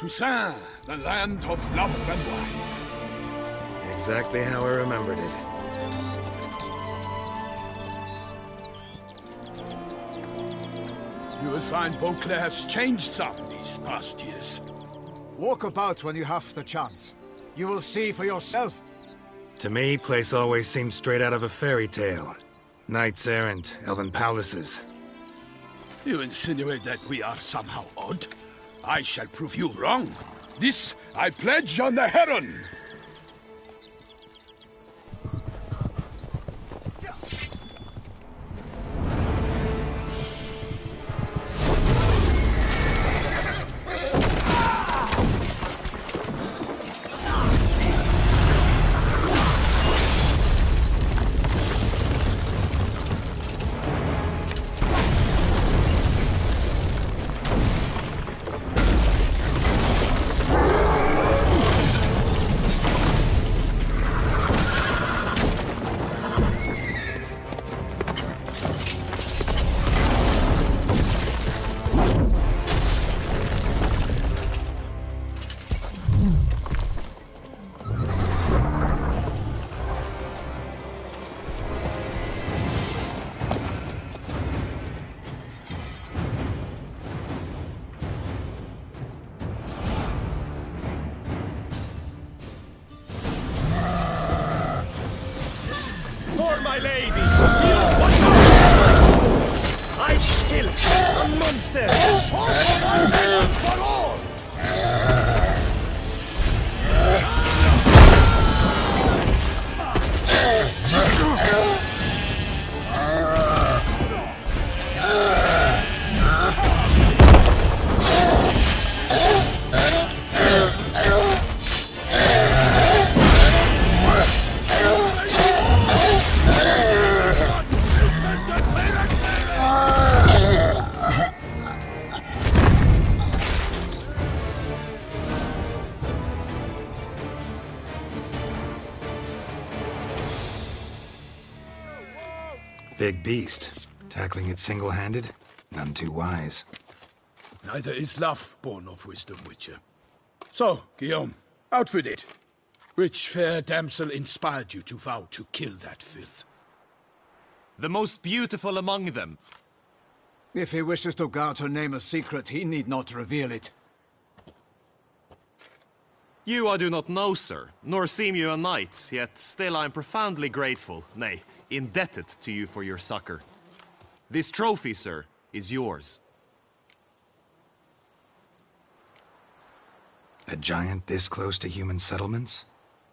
Toussaint, the land of love and wine. Exactly how I remembered it. You will find Beauclair's changed some these past years. Walk about when you have the chance. You will see for yourself. To me, place always seemed straight out of a fairy tale. Knights errant, elven palaces. You insinuate that we are somehow odd? I shall prove you wrong. This I pledge on the Heron! My lady, you watch out! I kill a monster! For all! Big beast. Tackling it single-handed? None too wise. Neither is love born of wisdom, Witcher. So, Guillaume, out with it. Which fair damsel inspired you to vow to kill that filth? The most beautiful among them. If he wishes to guard her name a secret, he need not reveal it. You I do not know, sir, nor seem you a knight, yet still I am profoundly grateful, nay, indebted to you for your succor. This trophy, sir, is yours. A giant this close to human settlements?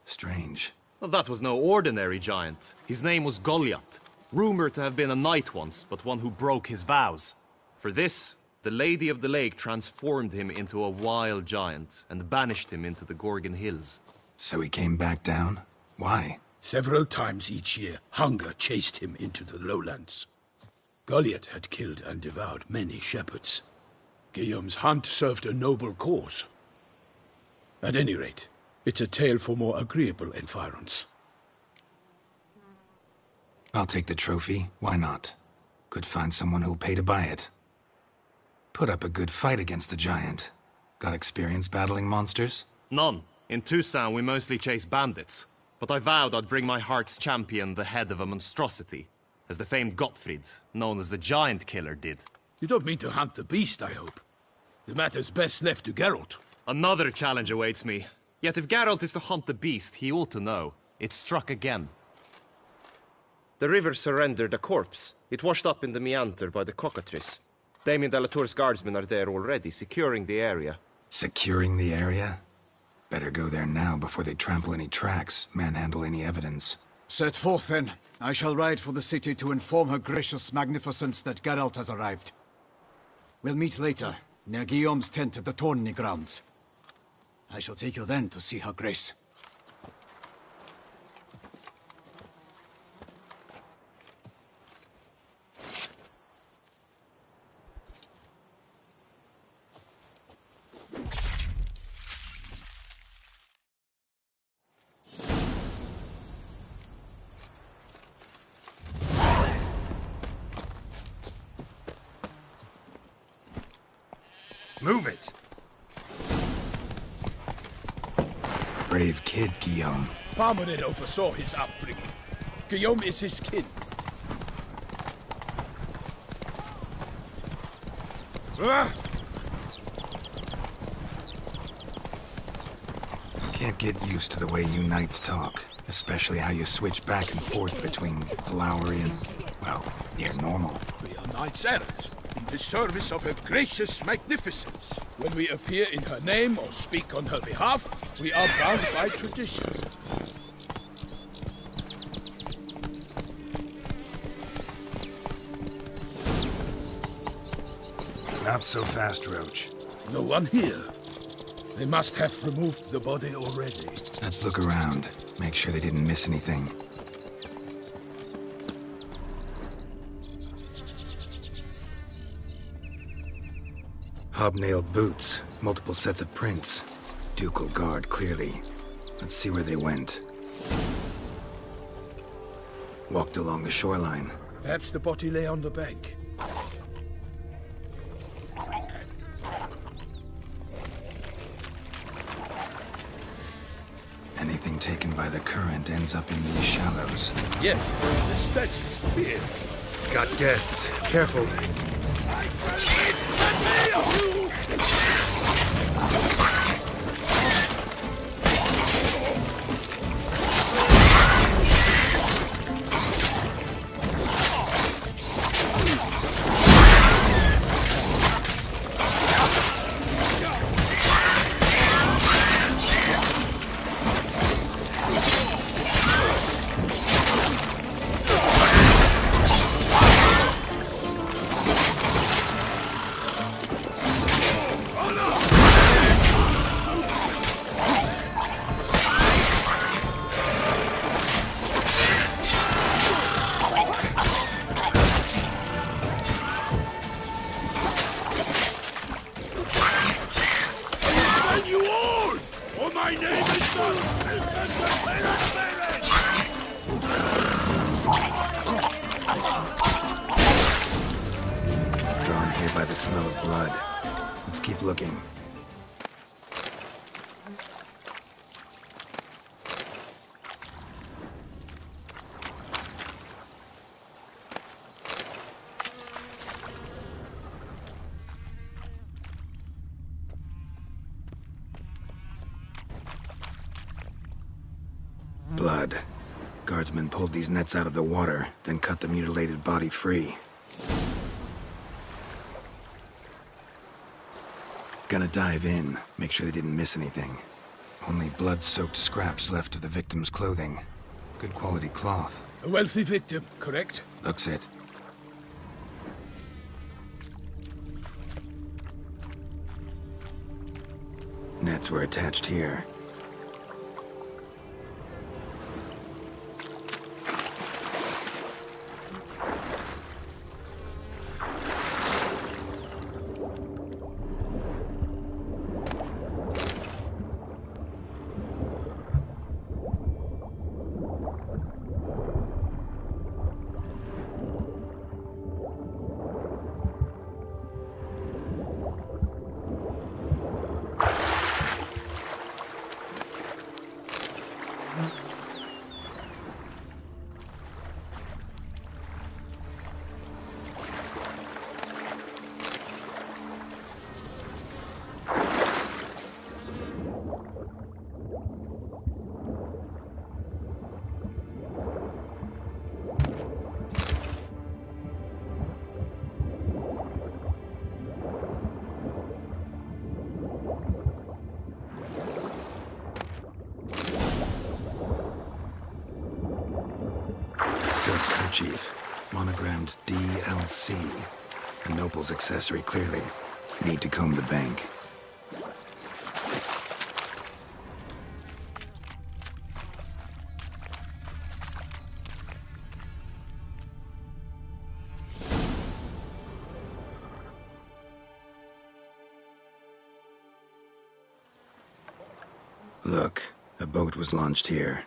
Strange. Well, that was no ordinary giant. His name was Goliath, rumored to have been a knight once, but one who broke his vows. For this, the Lady of the Lake transformed him into a wild giant and banished him into the Gorgon Hills. So he came back down? Why? Several times each year, hunger chased him into the lowlands. Goliath had killed and devoured many shepherds. Guillaume's hunt served a noble cause. At any rate, it's a tale for more agreeable environs. I'll take the trophy. Why not? Could find someone who'll pay to buy it. Put up a good fight against the giant. Got experience battling monsters? None. In Toussaint, we mostly chase bandits. But I vowed I'd bring my heart's champion the head of a monstrosity, as the famed Gottfried, known as the Giant Killer, did. You don't mean to hunt the beast, I hope. The matter's best left to Geralt. Another challenge awaits me. Yet if Geralt is to hunt the beast, he ought to know. It struck again. The river surrendered a corpse. It washed up in the meander by the cockatrice. Damien de la Tour's guardsmen are there already, securing the area. Securing the area? Better go there now before they trample any tracks, manhandle any evidence. Set forth then. I shall ride for the city to inform her gracious magnificence that Geralt has arrived. We'll meet later, near Guillaume's tent at the tourney grounds. I shall take you then to see her grace. Move it! brave kid, Guillaume. Parmanet oversaw his upbringing. Guillaume is his kin. Can't get used to the way you knights talk. Especially how you switch back and forth between flowery and, well, near normal. We are knights errant, in the service of her gracious magnificence. When we appear in her name or speak on her behalf, we are bound by tradition. Not so fast, Roach. No one here. They must have removed the body already. Let's look around. Make sure they didn't miss anything. Hobnailed boots, multiple sets of prints. Ducal guard, clearly. Let's see where they went. Walked along the shoreline. Perhaps the body lay on the bank. Anything taken by the current ends up in these shallows. Yes, the stench is fierce. Got guests. Careful. I shall eat the meal! Drawn here by the smell of blood. Let's keep looking. Blood. Guardsmen pulled these nets out of the water, then cut the mutilated body free. Gonna dive in, make sure they didn't miss anything. Only blood-soaked scraps left of the victim's clothing. Good quality cloth. A wealthy victim, correct? Looks it. Nets were attached here. Silk kerchief, monogrammed DLC. A noble's accessory, clearly. Need to comb the bank. Look, a boat was launched here.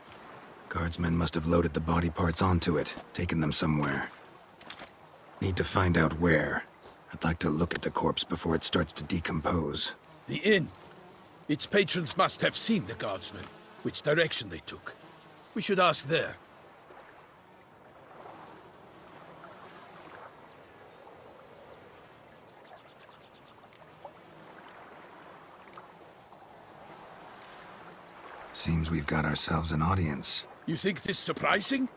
Guardsmen must have loaded the body parts onto it, taken them somewhere. Need to find out where. I'd like to look at the corpse before it starts to decompose. The inn. Its patrons must have seen the guardsmen. which direction they took. We should ask there. Seems we've got ourselves an audience. You think this surprising?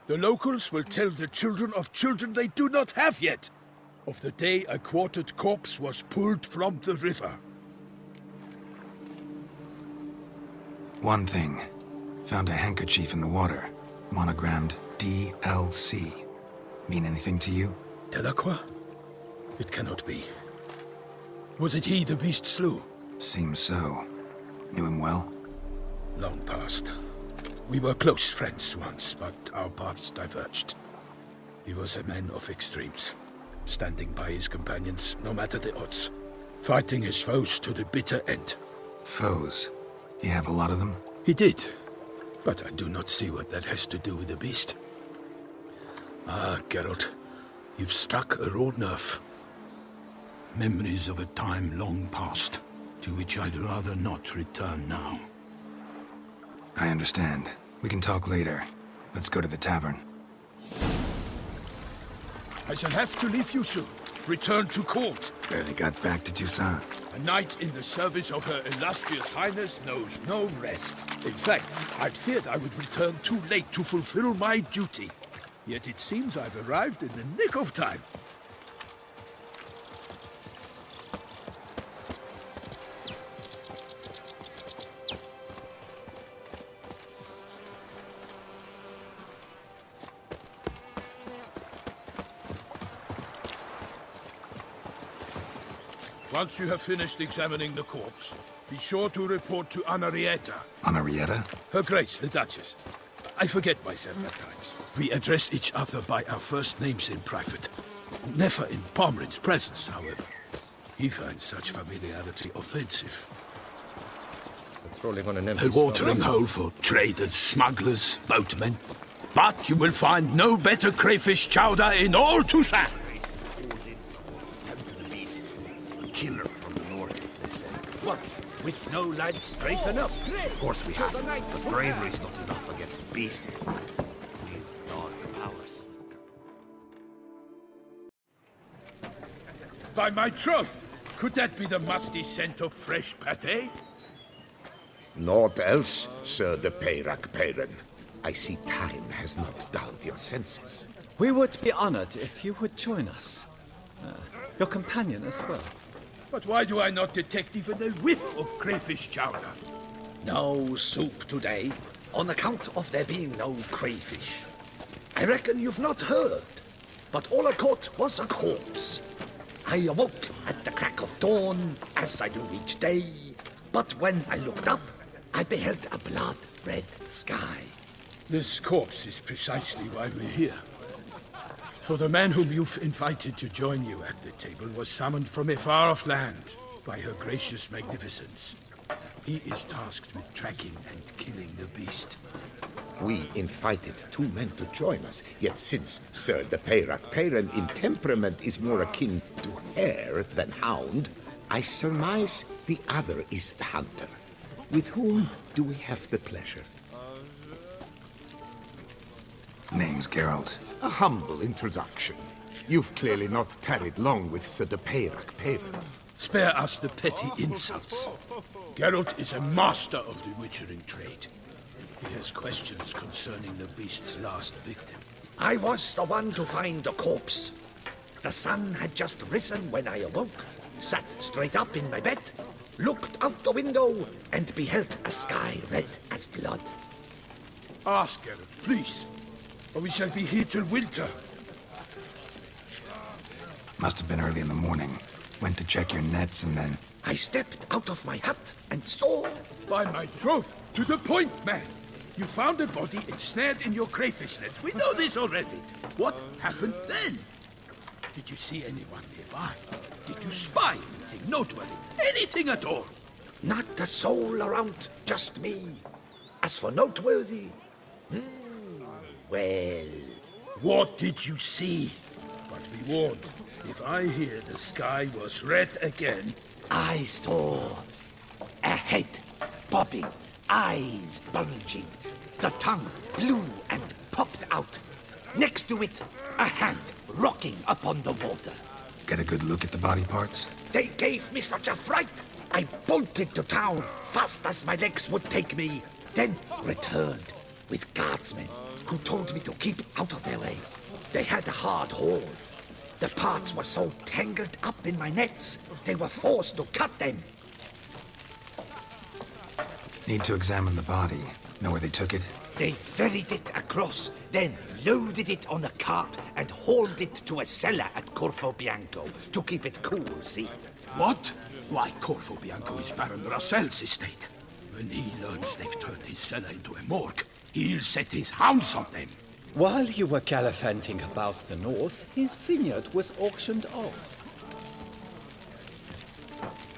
The locals will tell the children of children they do not have yet, of the day a quartered corpse was pulled from the river. One thing. Found a handkerchief in the water. Monogrammed DLC. Mean anything to you? Delacroix? It cannot be. Was it he the beast slew? Seems so. Knew him well? Long past. We were close friends once, but our paths diverged. He was a man of extremes, standing by his companions no matter the odds, fighting his foes to the bitter end. Foes? You have a lot of them? He did, but I do not see what that has to do with the beast. Ah, Geralt, you've struck a raw nerve. Memories of a time long past, to which I'd rather not return now. I understand. We can talk later. Let's go to the tavern. I shall have to leave you soon. Return to court. Barely got back to Toussaint. A knight in the service of Her Illustrious Highness knows no rest. In fact, I'd feared I would return too late to fulfill my duty. Yet it seems I've arrived in the nick of time. Once you have finished examining the corpse, be sure to report to Anarietta. Anarietta? Her Grace, the Duchess. I forget myself at times. We address each other by our first names in private. Never in Pomrin's presence, however. He finds such familiarity offensive. Patrolling on an empty A watering hole for traders, smugglers, boatmen. But you will find no better crayfish chowder in all Toussaint. Killer from the north, they say. What? With no lads brave enough? Of course we have. But bravery's not enough against the beast. His dark powers. By my troth, could that be the musty scent of fresh pâté? Naught else, Sir de Peyrac-Peyran. I see time has not dulled your senses. We would be honored if you would join us. Your companion as well. But why do I not detect even a whiff of crayfish chowder? No soup today, on account of there being no crayfish. I reckon you've not heard, but all I caught was a corpse. I awoke at the crack of dawn, as I do each day, but when I looked up, I beheld a blood-red sky. This corpse is precisely why we're here. For the man whom you've invited to join you at the table was summoned from a far-off land by her gracious magnificence. He is tasked with tracking and killing the beast. We invited two men to join us, yet since Sir de Peyrac-Peyran in temperament is more akin to hare than hound, I surmise the other is the hunter. With whom do we have the pleasure? Name's Geralt. A humble introduction. You've clearly not tarried long with Sir de Peyrac-Peyran. Spare us the petty insults. Geralt is a master of the witchering trade. He has questions concerning the beast's last victim. I was the one to find the corpse. The sun had just risen when I awoke, sat straight up in my bed, looked out the window, and beheld a sky red as blood. Ask Geralt, please, or we shall be here till winter. Must have been early in the morning. Went to check your nets and then... I stepped out of my hut and saw... By my troth, to the point, man! You found a body ensnared in your crayfish nets. We know this already. What happened then? Did you see anyone nearby? Did you spy anything noteworthy? Anything at all? Not a soul around, just me. As for noteworthy... well... What did you see? But be warned, if I hear the sky was red again... I saw a head bobbing eyes bulging, the tongue blue and popped out. Next to it, a hand rocking upon the water. Get a good look at the body parts? They gave me such a fright. I bolted to town fast as my legs would take me, then returned with guardsmen who told me to keep out of their way. They had a hard hold. The parts were so tangled up in my nets, they were forced to cut them. Need to examine the body. Know where they took it? They ferried it across, then loaded it on a cart and hauled it to a cellar at Corvo Bianco to keep it cool, see? What? Why, Corvo Bianco is Baron Russell's estate. When he learns they've turned his cellar into a morgue, he'll set his hounds on them. While you were gallivanting about the north, his vineyard was auctioned off.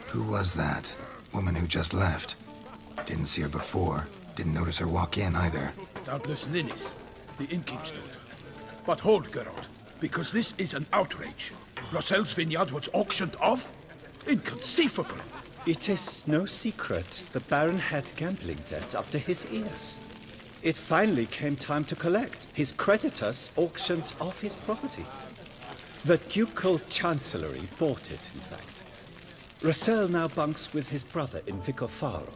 Who was that? Woman who just left. Didn't see her before. Didn't notice her walk in either. Doubtless Linnis, the innkeep's daughter. But hold, Geralt, because this is an outrage. Russell's vineyard was auctioned off? Inconceivable! It is no secret the Baron had gambling debts up to his ears. It finally came time to collect. His creditors auctioned off his property. The Ducal Chancellery bought it, in fact. Russell now bunks with his brother in Vicofaro.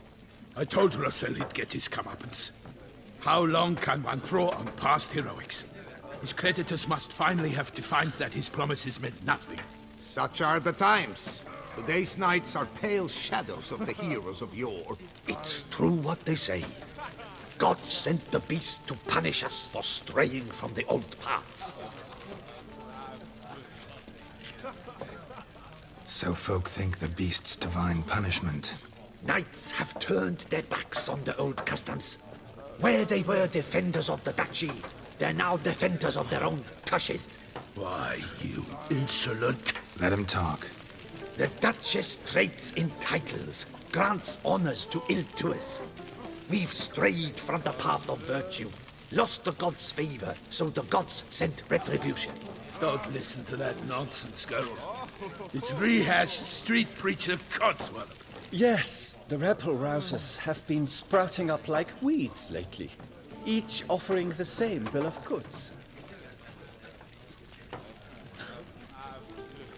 I told Russell he'd get his comeuppance. How long can one throw on past heroics? His creditors must finally have defined that his promises meant nothing. Such are the times. Today's knights are pale shadows of the heroes of yore. It's true what they say. God sent the beast to punish us for straying from the old paths. So folk think the beast's divine punishment. Knights have turned their backs on the old customs. Where they were defenders of the duchy, they're now defenders of their own tushes. Why, you insolent... Let him talk. The Duchess trades in titles, grants honors to ill-doers. We've strayed from the path of virtue, lost the gods' favor, so the gods sent retribution. Don't listen to that nonsense, Geralt. It's rehashed street preacher codswallop. Yes, the rebel-rousers have been sprouting up like weeds lately, each offering the same bill of goods.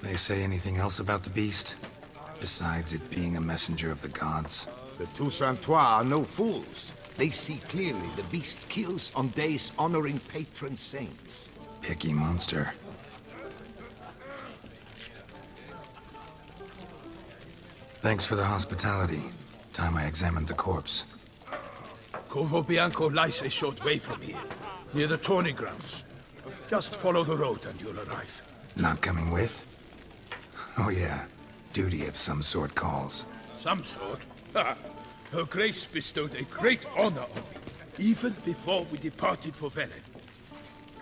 They say anything else about the beast? Besides it being a messenger of the gods? The Toussaintois are no fools. They see clearly the beast kills on days honoring patron saints. Picky monster. Thanks for the hospitality. Time I examined the corpse. Corvo Bianco lies a short way from here, near the tourney grounds. Just follow the road and you'll arrive. Not coming with? Oh yeah, duty of some sort calls. Some sort? Her Grace bestowed a great honor on me, even before we departed for Velen.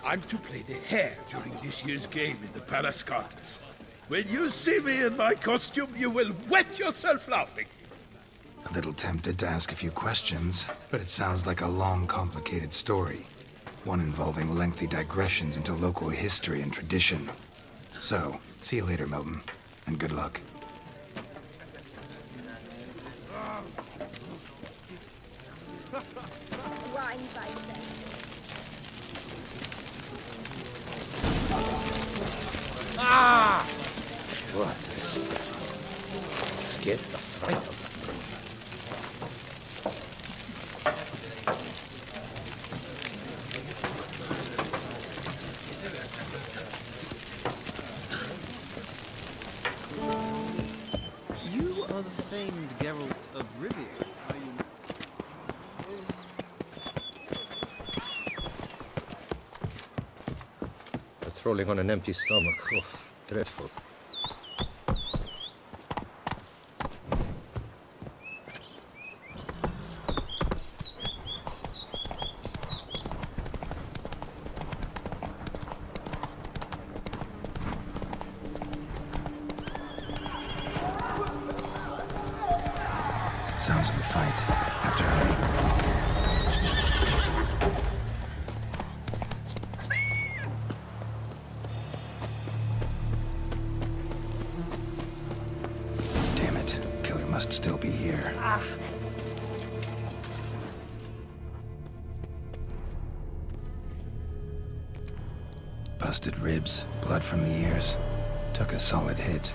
I'm to play the hare during this year's game in the Palace Gardens. When you see me in my costume, you will wet yourself laughing. A little tempted to ask a few questions, but it sounds like a long, complicated story. One involving lengthy digressions into local history and tradition. So, see you later, Milton, and good luck. Ah! What a sight. Scared the fright out of me. You are the famed Geralt of Rivia, are you? Patrolling on an empty stomach. Oh, dreadful. Sounds like a fight. Have to hurry. Damn it. Killer must still be here. Busted ribs, blood from the ears. Took a solid hit.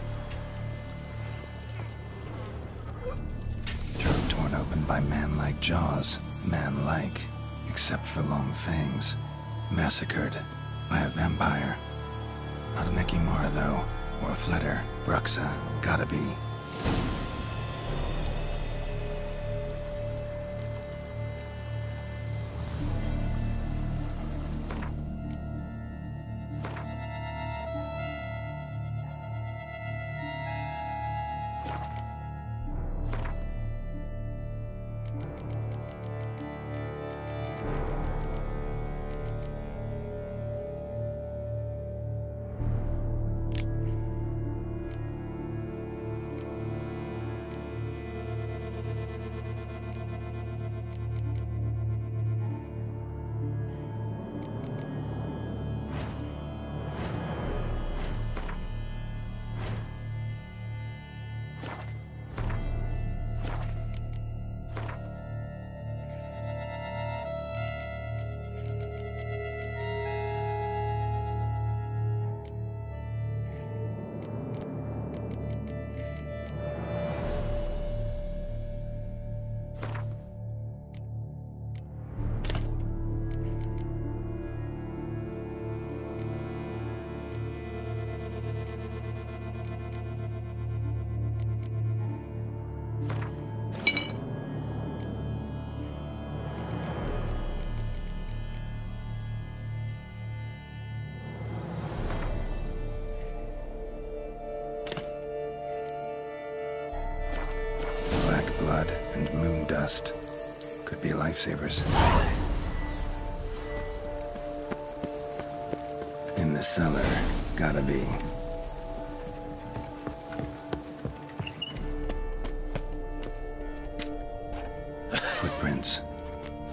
Throat torn open by man-like jaws. Man-like, except for long fangs. Massacred by a vampire. Not an Ekimura, though, or a Fletter. Bruxa, gotta be. Blood and moon dust. Could be lifesavers. In the cellar, gotta be. Footprints.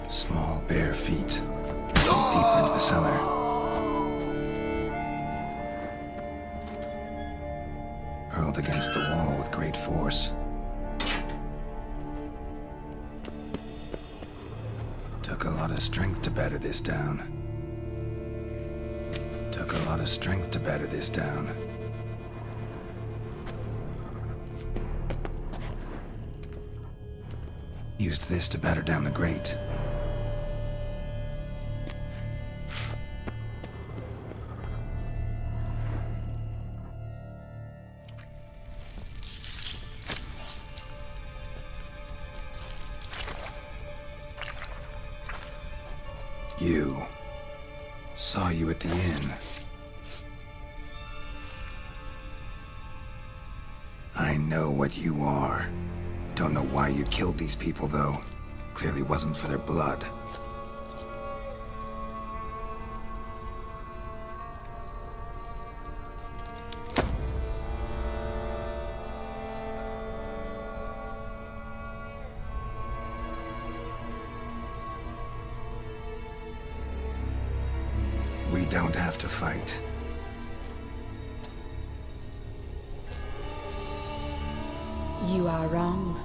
Small, bare feet. Deeper into the cellar. Hurled against the wall with great force. Took a lot of strength to batter this down. Took a lot of strength to batter this down. Used this to batter down the grate. You. Saw you at the inn. I know what you are. Don't know why you killed these people, though. Clearly wasn't for their blood. We don't have to fight. You are wrong.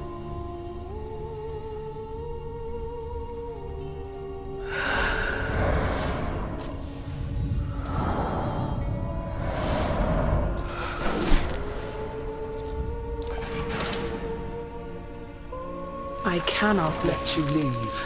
I cannot let you leave.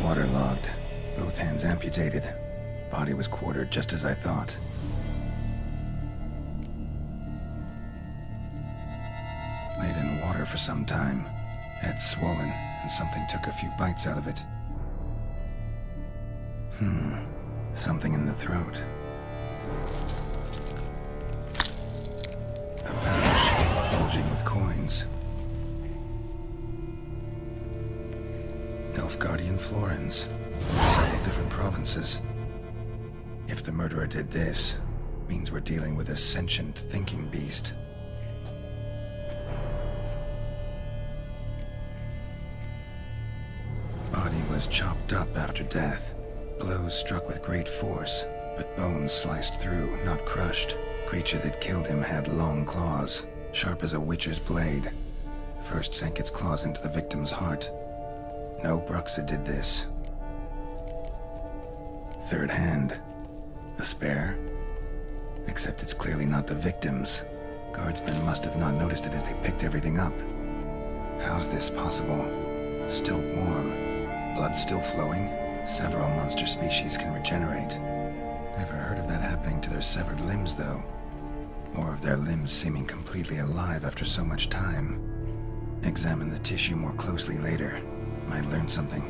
waterlogged. Both hands amputated. Body was quartered just as I thought. Laid in water for some time. Head swollen, and something took a few bites out of it. Something in the throat. A pouch, bulging with coins. Nilfgaardian florins. Several different provinces. If the murderer did this, means we're dealing with a sentient thinking beast. Body was chopped up after death. Blows struck with great force, but bones sliced through, not crushed. Creature that killed him had long claws, sharp as a witcher's blade. First sank its claws into the victim's heart. No Bruxa did this. Third hand. A spare? Except it's clearly not the victim's. Guardsmen must have not noticed it as they picked everything up. How's this possible? Still warm. Blood still flowing? Several monster species can regenerate. Never heard of that happening to their severed limbs, though. Or of their limbs seeming completely alive after so much time. Examine the tissue more closely later. Might learn something.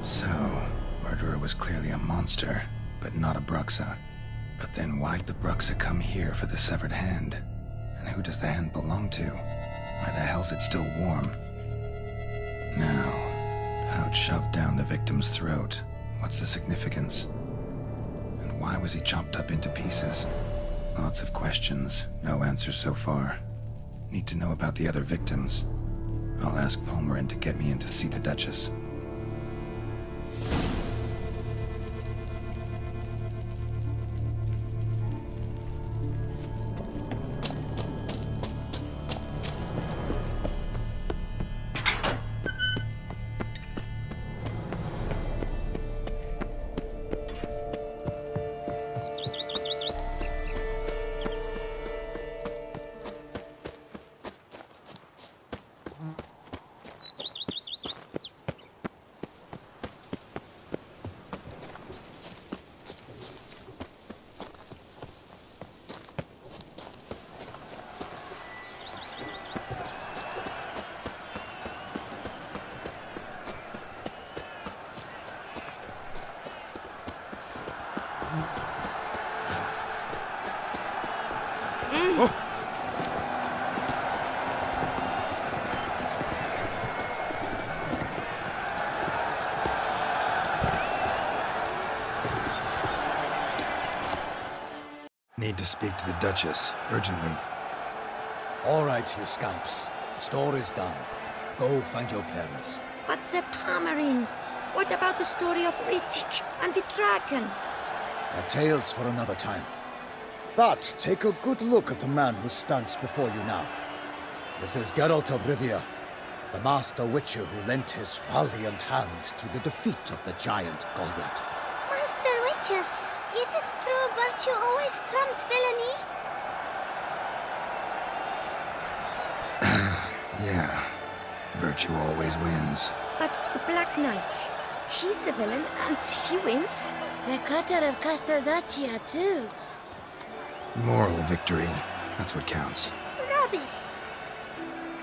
So, murderer was clearly a monster, but not a Bruxa. But then why'd the Bruxa come here for the severed hand? And who does the hand belong to? Why the hell's it still warm? Now, pouch shoved down the victim's throat. What's the significance? And why was he chopped up into pieces? Lots of questions, no answers so far. Need to know about the other victims. I'll ask Palmerin to get me in to see the Duchess. Need to speak to the Duchess, urgently. All right, you scamps. Story's done. Go find your parents. But the Palmerin, what about the story of Rittik and the dragon? They're tales for another time. But take a good look at the man who stands before you now. This is Geralt of Rivia, the master witcher who lent his valiant hand to the defeat of the giant Goliath. Master Witcher, is it true virtue always trumps villainy? Yeah, virtue always wins. But the Black Knight, he's a villain and he wins. The cutter of Casteldacia, too. Moral victory, that's what counts. Rubbish.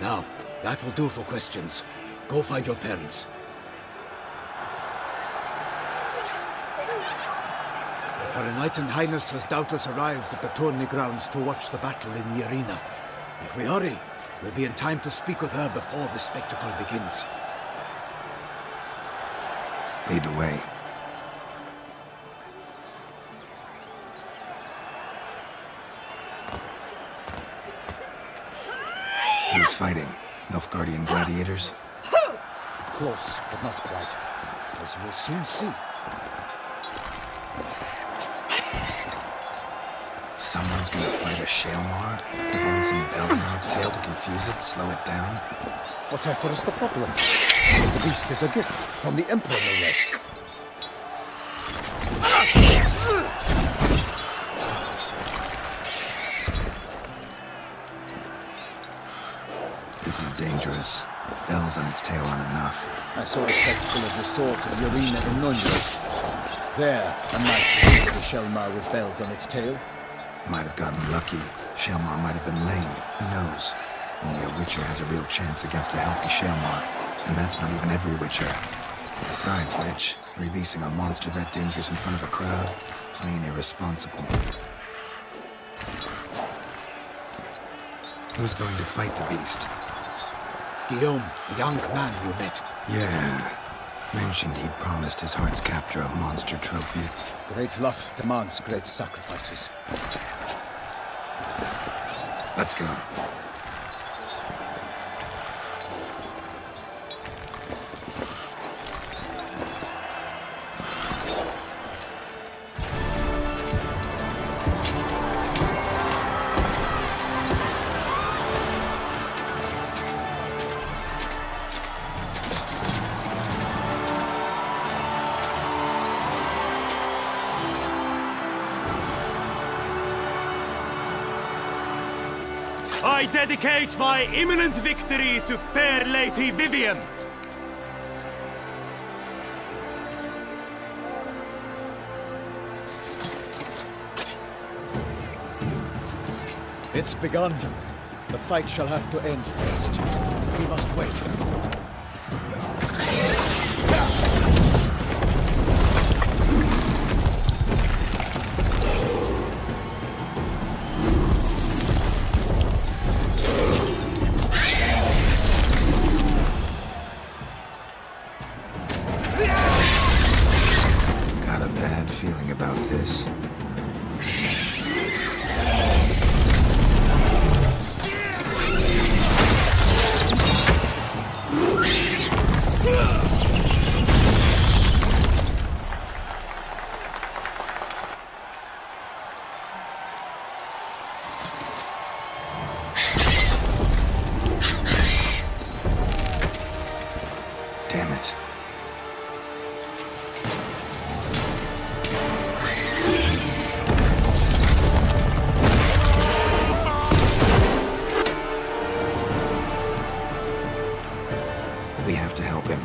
Now, that will do for questions. Go find your parents. Her Enlightened Highness has doubtless arrived at the tourney grounds to watch the battle in the arena. If we hurry, we'll be in time to speak with her before the spectacle begins. Lead the way. Who's fighting? Nilfgaardian gladiators? Close, but not quite. As we'll soon see. Someone's gonna fight a Shaelmar? With only some bells on its tail to confuse it, slow it down? Whatever is the problem? The beast is a gift from the Emperor, no less. I saw a spectacle of the sort in the arena in Nunez. There, a knight with a Shelmar with bells on its tail. Might have gotten lucky. Shelmar might have been lame. Who knows? Only a Witcher has a real chance against a healthy Shelmar. And that's not even every Witcher. Besides which, releasing a monster that dangerous in front of a crowd, plain irresponsible. Who's going to fight the beast? Guillaume, the young man you met. Yeah. Mentioned he'd promised his heart's captor a monster trophy. Great love demands great sacrifices. Let's go. I dedicate my imminent victory to fair Lady Vivian. It's begun. The fight shall have to end first. We must wait. Got a bad feeling about this. Damn it. We have to help him.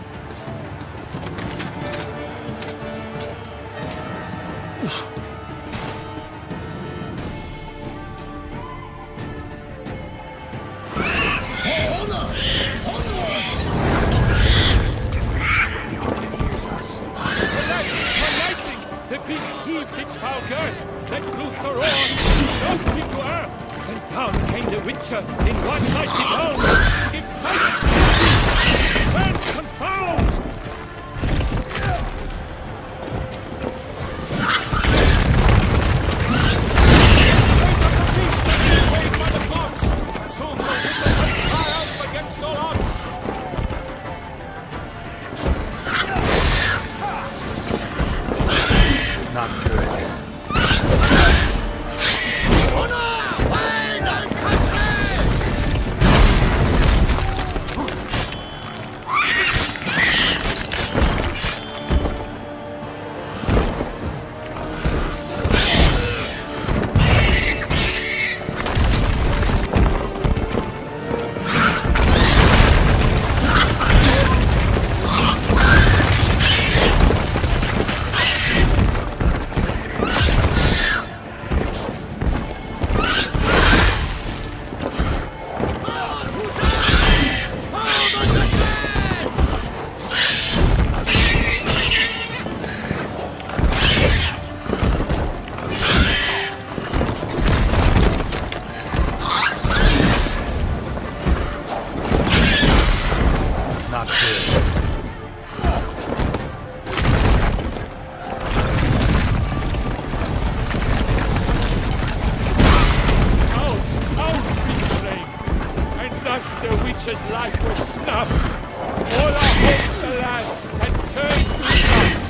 The beast heaved its foul girth, let loose a roar, knocked it to earth, and down came the Witcher in one mighty bound. It fights! Burns confound! The beast has been weighed by the gods. Soon the Witcher will triumph against all odds. Not good. Not good. And thus the Witcher's life was snuffed. All our hopes, alas, had turned to dust.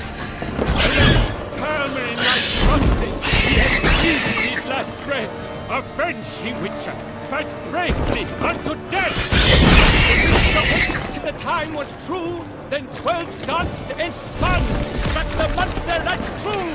Alas, Palmerin lies prostrate, he had breathed his last breath. Avenge ye, Witcher, fight bravely unto death! The till the time was true, then 12 danced and spun, struck the monster right through!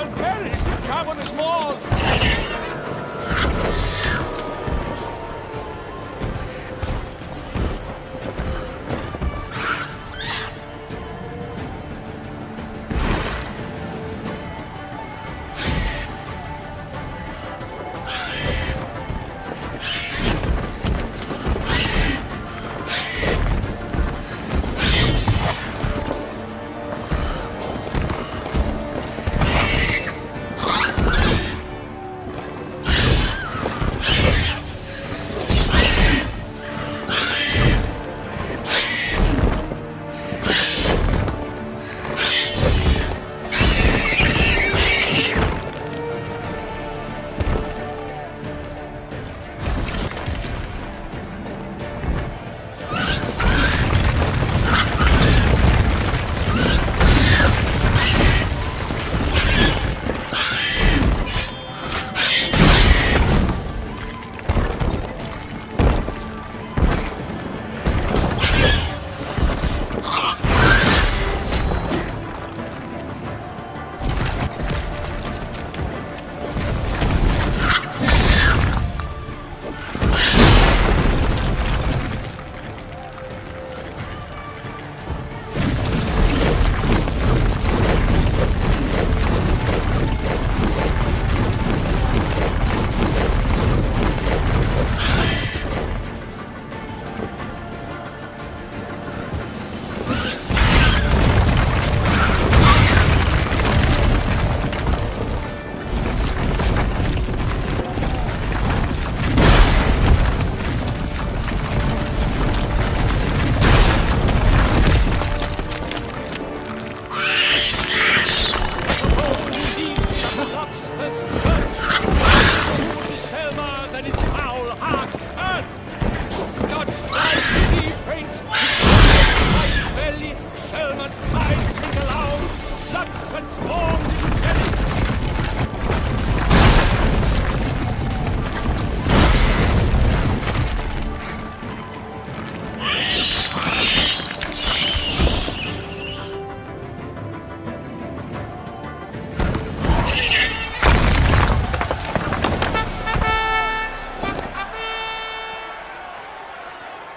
shall perish in cavernous maws!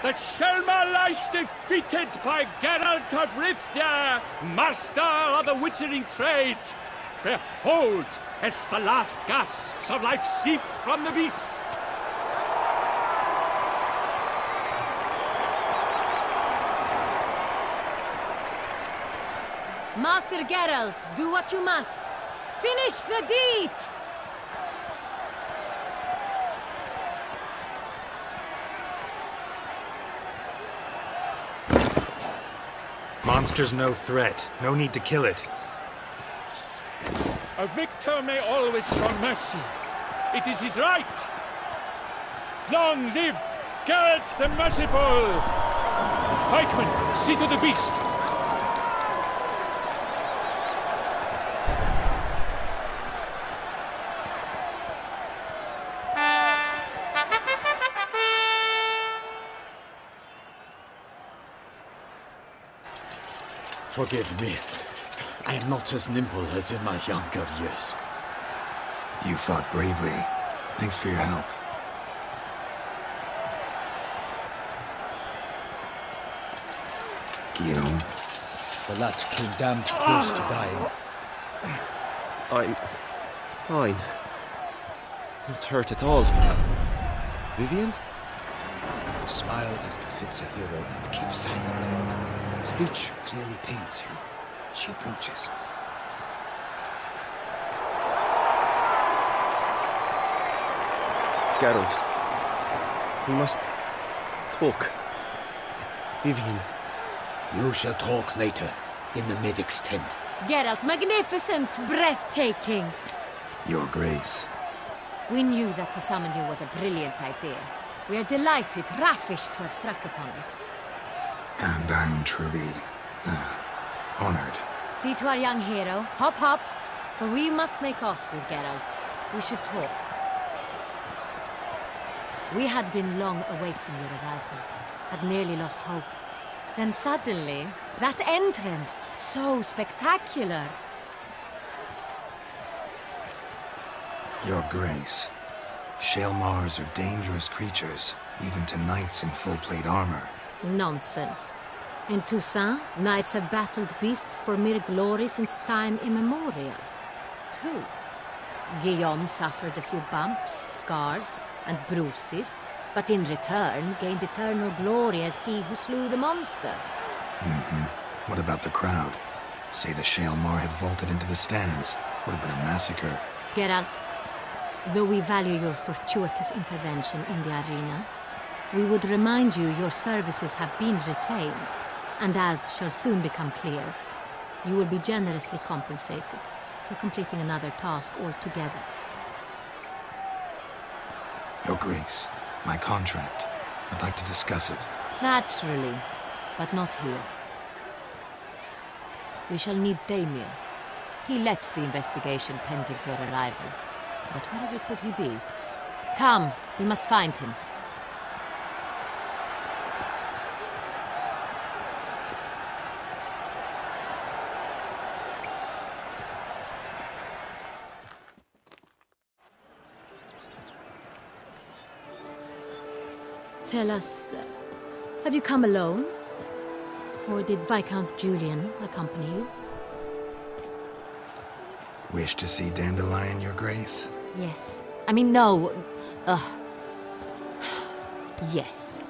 that Selma lies defeated by Geralt of Rivia, master of the witchering trade. Behold, as the last gasps of life seep from the beast. Master Geralt, do what you must. Finish the deed! Monster's no threat. No need to kill it. A victor may always show mercy. It is his right. Long live Geralt the Merciful! Pikeman, see to the beast. Forgive me. I am not as nimble as in my younger years. You fought bravely. Thanks for your help. Guillaume? The lad came damned close to dying. I'm fine. Not hurt at all. Vivian? Smile as befits a hero and keep silent. Speech clearly pains you. She approaches. Geralt, we must talk. Vivian. You shall talk later, in the medic's tent. Geralt, magnificent, breathtaking. Your Grace. We knew that to summon you was a brilliant idea. We are delighted, ravished to have struck upon it. And I'm truly, honored. See to our young hero. Hop, hop. For we must make off with Geralt. We should talk. We had been long awaiting your arrival. Had nearly lost hope. Then suddenly, that entrance, so spectacular. Your Grace, Shaelmars are dangerous creatures, even to knights in full-plate armor. Nonsense. In Toussaint, knights have battled beasts for mere glory since time immemorial. True. Guillaume suffered a few bumps, scars, and bruises, but in return gained eternal glory as he who slew the monster. What about the crowd? Say the Shaelmar had vaulted into the stands. Would have been a massacre. Geralt, though we value your fortuitous intervention in the arena, we would remind you your services have been retained, and as shall soon become clear, you will be generously compensated for completing another task altogether. Your Grace, my contract. I'd like to discuss it. Naturally, but not here. We shall need Damien. He led the investigation pending your arrival. But wherever could he be? Come, we must find him. Tell us, have you come alone? Or did Viscount Julian accompany you? Wish to see Dandelion, Your Grace? Yes. I mean, no. Yes.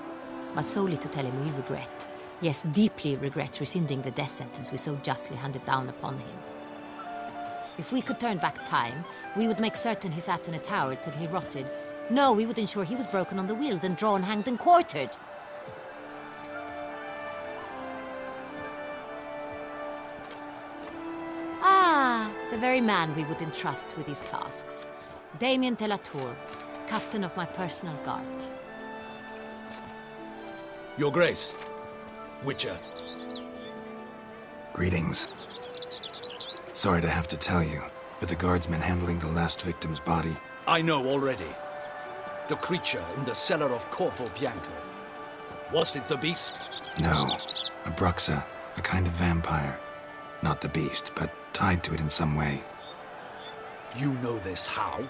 But solely to tell him we regret. Yes, deeply regret rescinding the death sentence we so justly handed down upon him. If we could turn back time, we would make certain he sat in a tower till he rotted. No, we would ensure he was broken on the wheel, then drawn, hanged, and quartered. Ah, the very man we would entrust with these tasks. Damien de la Tour, captain of my personal guard. Your Grace, Witcher. Greetings. Sorry to have to tell you, but the guardsman handling the last victim's body... I know already. The creature in the cellar of Corvo Bianco. Was it the beast? No. A Bruxa, a kind of vampire. Not the beast, but tied to it in some way. You know this how?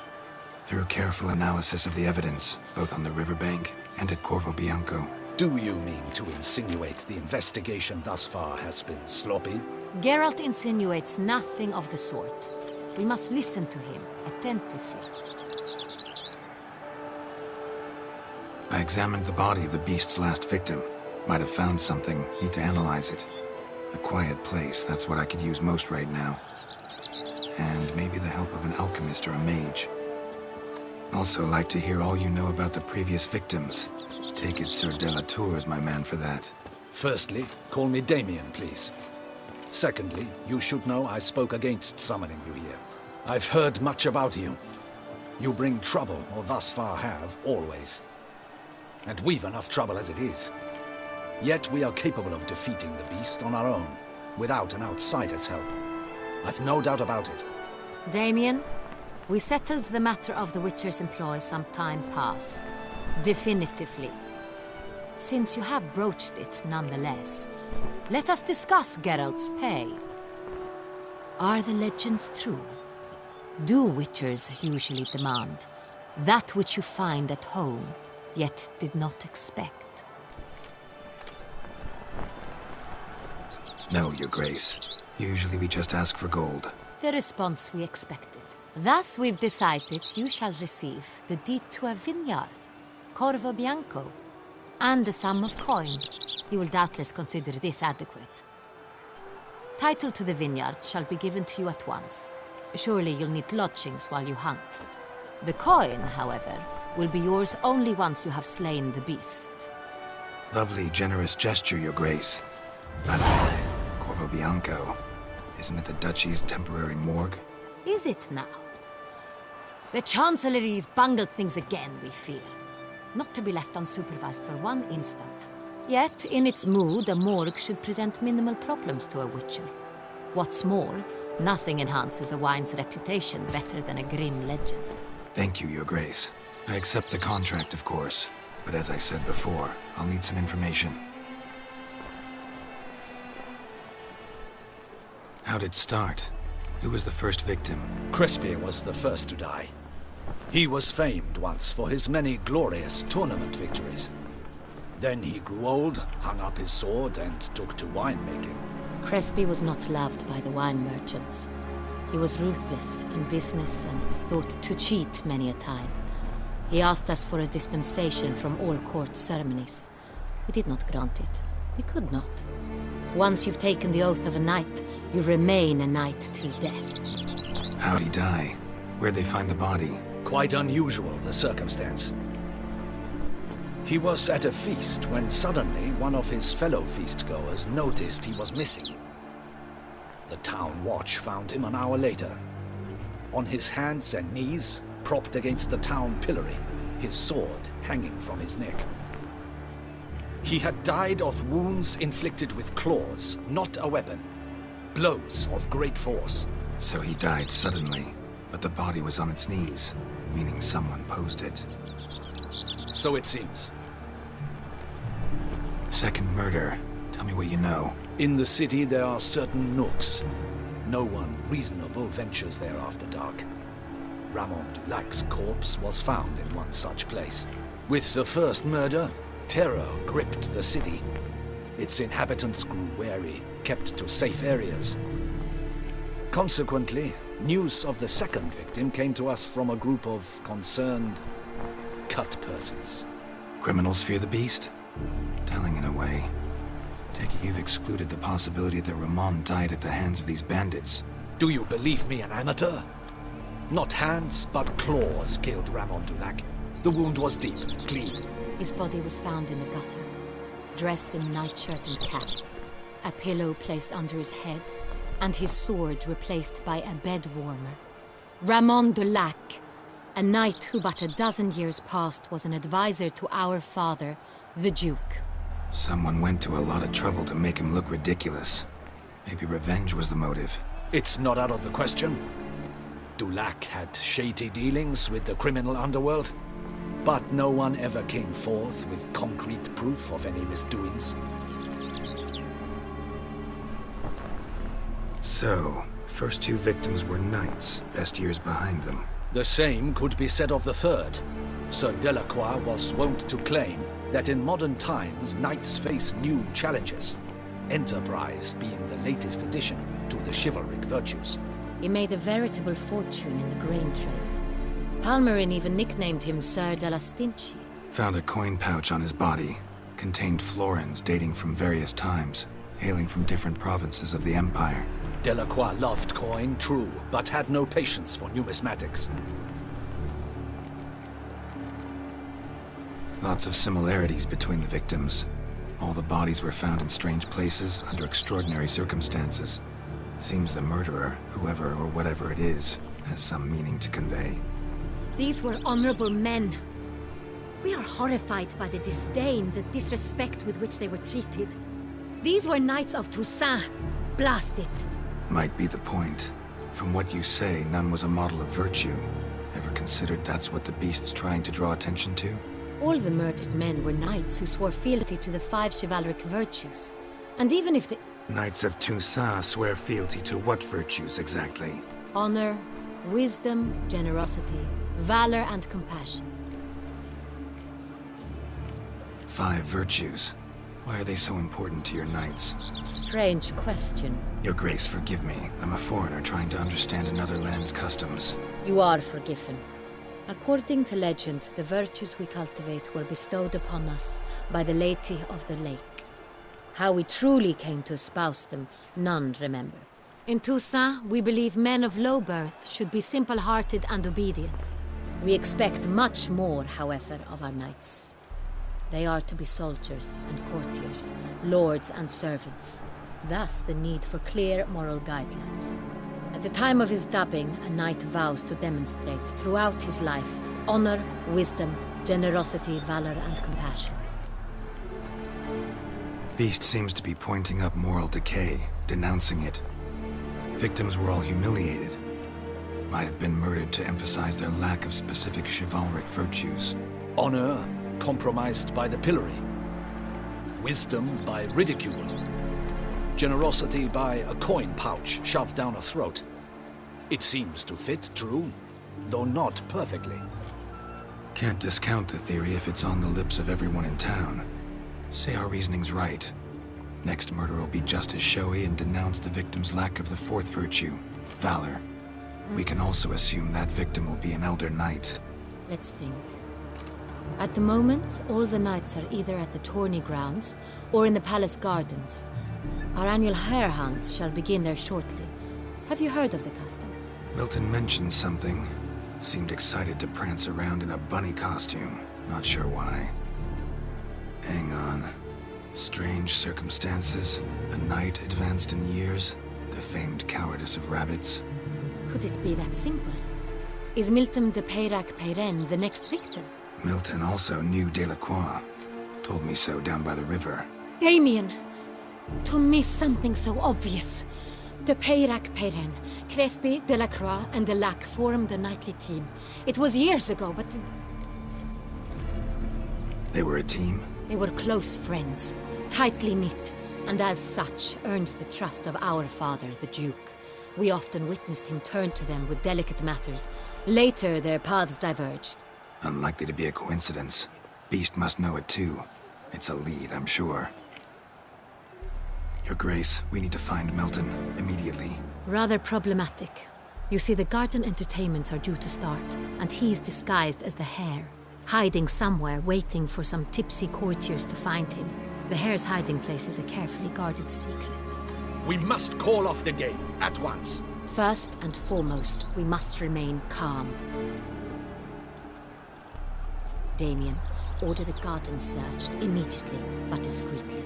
Through careful analysis of the evidence, both on the riverbank and at Corvo Bianco. Do you mean to insinuate the investigation thus far has been sloppy? Geralt insinuates nothing of the sort. We must listen to him attentively. I examined the body of the beast's last victim. Might have found something. Need to analyze it. A quiet place, that's what I could use most right now. And maybe the help of an alchemist or a mage. Also like to hear all you know about the previous victims. Take it Sir de la Tour is my man for that. Firstly, call me Damien, please. Secondly, you should know I spoke against summoning you here. I've heard much about you. You bring trouble, or thus far have, always. And we've enough trouble as it is. Yet we are capable of defeating the beast on our own, without an outsider's help. I've no doubt about it. Damien, we settled the matter of the Witcher's employ some time past. Definitively. Since you have broached it nonetheless, let us discuss Geralt's pay. Are the legends true? Do Witchers usually demand that which you find at home, yet did not expect? No, Your Grace. Usually we just ask for gold. The response we expected. Thus we've decided you shall receive the deed to a vineyard, Corvo Bianco, and the sum of coin. You will doubtless consider this adequate. Title to the vineyard shall be given to you at once. Surely you'll need lodgings while you hunt. The coin, however, will be yours only once you have slain the beast. Lovely, generous gesture, Your Grace. But Corvo Bianco, isn't it the Duchy's temporary morgue? Is it now? The Chancellery's bungled things again, we fear. Not to be left unsupervised for one instant. Yet, in its mood, a morgue should present minimal problems to a Witcher. What's more, nothing enhances a wine's reputation better than a grim legend. Thank you, Your Grace. I accept the contract, of course. But as I said before, I'll need some information. How'd it start? Who was the first victim? Crespia was the first to die. He was famed once for his many glorious tournament victories. Then he grew old, hung up his sword, and took to winemaking. Crespi was not loved by the wine merchants. He was ruthless in business and thought to cheat many a time. He asked us for a dispensation from all court ceremonies. We did not grant it. We could not. Once you've taken the oath of a knight, you remain a knight till death. How'd he die? Where'd they find the body? Quite unusual, the circumstance. He was at a feast when suddenly one of his fellow feastgoers noticed he was missing. The town watch found him an hour later. On his hands and knees, propped against the town pillory, his sword hanging from his neck. He had died of wounds inflicted with claws, not a weapon. Blows of great force. So he died suddenly, but the body was on its knees, meaning someone posed it. So it seems. Second murder. Tell me what you know. In the city there are certain nooks. No one reasonable ventures there after dark. Ramon Dulac's corpse was found in one such place. With the first murder, terror gripped the city. Its inhabitants grew wary, kept to safe areas. Consequently, news of the second victim came to us from a group of concerned cut-pursers. Criminals fear the beast? Telling in a way. Take it you've excluded the possibility that Ramon died at the hands of these bandits. Do you believe me an amateur? Not hands, but claws killed Ramon Dulac. The wound was deep, clean. His body was found in the gutter, dressed in nightshirt and cap, a pillow placed under his head, and his sword replaced by a bed warmer. Ramon Dulac, a knight who but a dozen years past was an advisor to our father, the Duke. Someone went to a lot of trouble to make him look ridiculous. Maybe revenge was the motive. It's not out of the question. Dulac had shady dealings with the criminal underworld, but no one ever came forth with concrete proof of any misdoings. So, first two victims were knights, best years behind them. The same could be said of the third. Sir Delacroix was wont to claim that in modern times, knights face new challenges, enterprise being the latest addition to the chivalric virtues. He made a veritable fortune in the grain trade. Palmerin even nicknamed him Sir de la Stinchi. Found a coin pouch on his body. Contained florins dating from various times, hailing from different provinces of the Empire. Delacroix loved coin, true, but had no patience for numismatics. Lots of similarities between the victims. All the bodies were found in strange places, under extraordinary circumstances. Seems the murderer, whoever or whatever it is, has some meaning to convey. These were honorable men. We are horrified by the disdain, the disrespect with which they were treated. These were knights of Toussaint. Blast it. Might be the point. From what you say, none was a model of virtue. Ever considered that's what the beast's trying to draw attention to? All the murdered men were knights who swore fealty to the 5 chivalric virtues. And even if the... Knights of Toussaint swear fealty to what virtues exactly? Honor, wisdom, generosity, valor, and compassion. 5 virtues. Why are they so important to your knights? Strange question. Your Grace, forgive me. I'm a foreigner trying to understand another land's customs. You are forgiven. According to legend, the virtues we cultivate were bestowed upon us by the Lady of the Lake. How we truly came to espouse them, none remember. In Toussaint, we believe men of low birth should be simple-hearted and obedient. We expect much more, however, of our knights. They are to be soldiers and courtiers, lords and servants. Thus, the need for clear moral guidelines. At the time of his dubbing, a knight vows to demonstrate throughout his life honor, wisdom, generosity, valor, and compassion. Beast seems to be pointing up moral decay, denouncing it. Victims were all humiliated. Might have been murdered to emphasize their lack of specific chivalric virtues. Honor compromised by the pillory. Wisdom by ridicule. Generosity by a coin pouch shoved down a throat. It seems to fit, true, though not perfectly. Can't discount the theory if it's on the lips of everyone in town. Say our reasoning's right. Next murder will be just as showy and denounce the victim's lack of the fourth virtue, valor. We can also assume that victim will be an elder knight. Let's think. At the moment, all the knights are either at the tourney grounds or in the palace gardens. Our annual hare hunt shall begin there shortly. Have you heard of the custom? Milton mentioned something. Seemed excited to prance around in a bunny costume. Not sure why. Hang on. Strange circumstances. A knight advanced in years. The famed cowardice of rabbits. Could it be that simple? Is Milton de Peyrac-Peyren the next victim? Milton also knew Delacroix. Told me so down by the river. Damien! To miss something so obvious. De Peyrac-Peyren, Crespi, Delacroix, and Delac formed a knightly team. It was years ago, but... They were a team? They were close friends, tightly knit, and as such earned the trust of our father, the Duke. We often witnessed him turn to them with delicate matters. Later, their paths diverged. Unlikely to be a coincidence. Beast must know it too. It's a lead, I'm sure. Your Grace, we need to find Milton, immediately. Rather problematic. You see, the garden entertainments are due to start, and he's disguised as the hare, hiding somewhere, waiting for some tipsy courtiers to find him. The hare's hiding place is a carefully guarded secret. We must call off the game, at once. First and foremost, we must remain calm. Damien, order the garden searched immediately, but discreetly.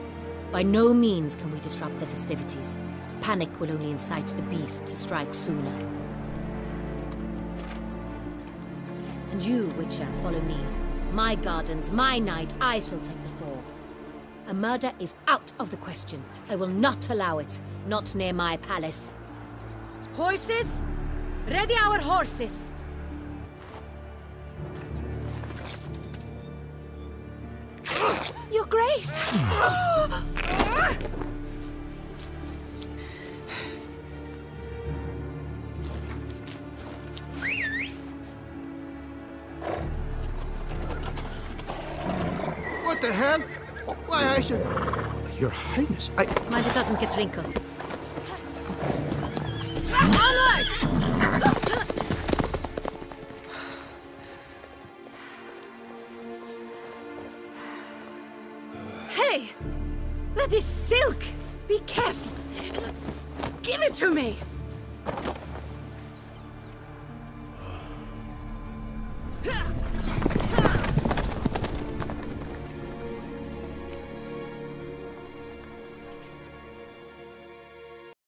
By no means can we disrupt the festivities. Panic will only incite the beast to strike sooner. And you, Witcher, follow me. My gardens, my night, I shall take the fall. A murder is out of the question. I will not allow it. Not near my palace. Horses? Ready our horses! Your Grace! What the hell? Why, I should... Your Highness, Mind it doesn't get wrinkled. Onward! Hey! That is silk! Be careful! Give it to me!